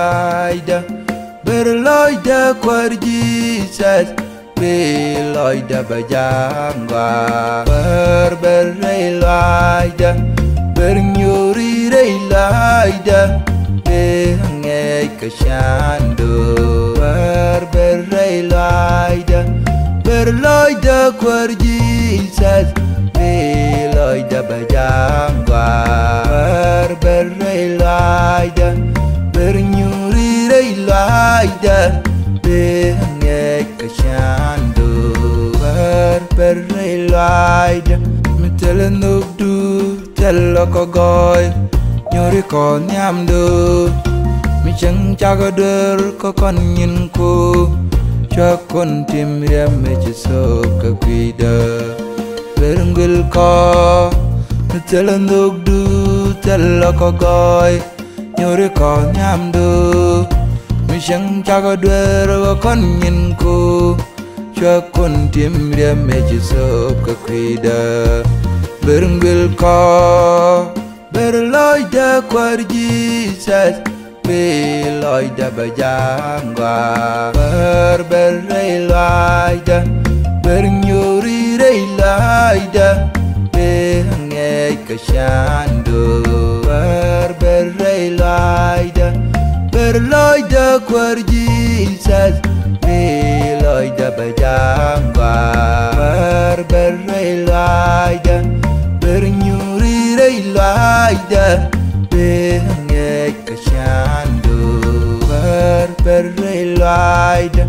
loida berloida Jesus beloida bajangga berloida bernyuri loida behangay kasyando berloida berloida Jesus beloida bajangga berloida bernyuri loida behangay kasyando berloida mitelenuk du telokogoy nyuri ko nyamdu mi chẳng cha có đưa có con nhìn cô cho con tim riêng mẹ chỉ so cả quy đờ bên người co thế là nước du thế là có gọi nhớ có nhám du mi chẳng cha có đưa có con nhìn cô cho con tim riêng mẹ chỉ so cả quy đờ bên người co berloida Jesus beloida bajangga berloida bernyuri loida behangay kasyando berloida berloida Jesus beloida bajangga berloida bernyuri loida behangay kasyando berloida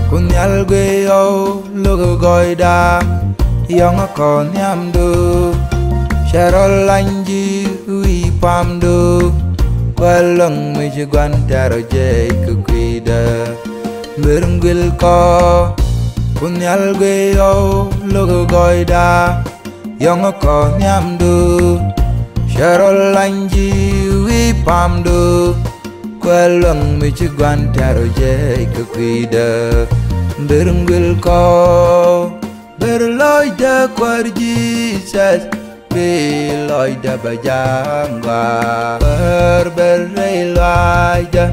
kunyal gweyo logo goida yang kon yamdu Sharol lanji wi pamdu walang mi jiguan taro jay kukwida berunggil ko kunyal gweyo logo goida yang kon yamdu Sharol lanji wi pamdu walang mi jiguan taro jay kukwida berunggil ko berloida Jesus beloida bajangga berloida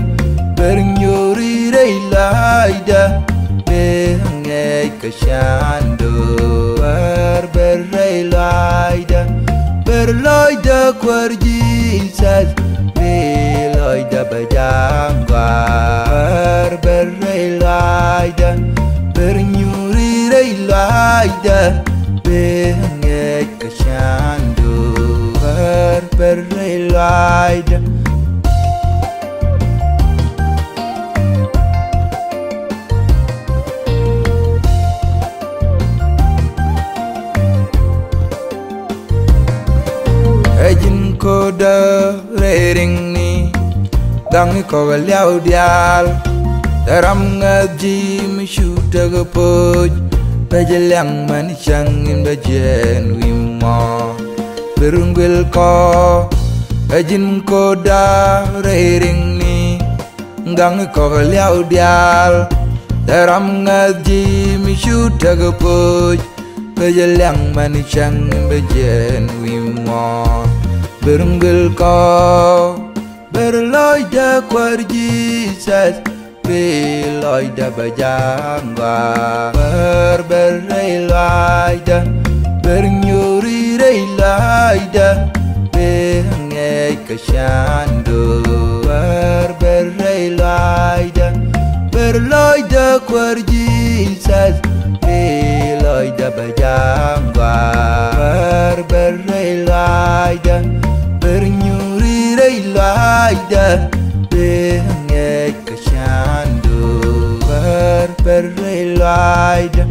bernyuri loida behangay kasyando berloida berloida Jesus beloida bajangga berloida bernyuri loida behangay kasyando berloida ejin ko da rering ni dang ko liao dial daram ngaji mi shuta go poj bajelang manisang in bajen wimo berunggil ko ejin ko da rering ni dang ko liao dial daram ngaji mi shuta go poj bajelang manisang in bajen wimo berunggil ko berloida Jesus beloida bajangga berloida bernyuri loida behangay kasyando berloida berloida Jesus beloida bajangga berloida bernyuri loida behangay kasyando berloida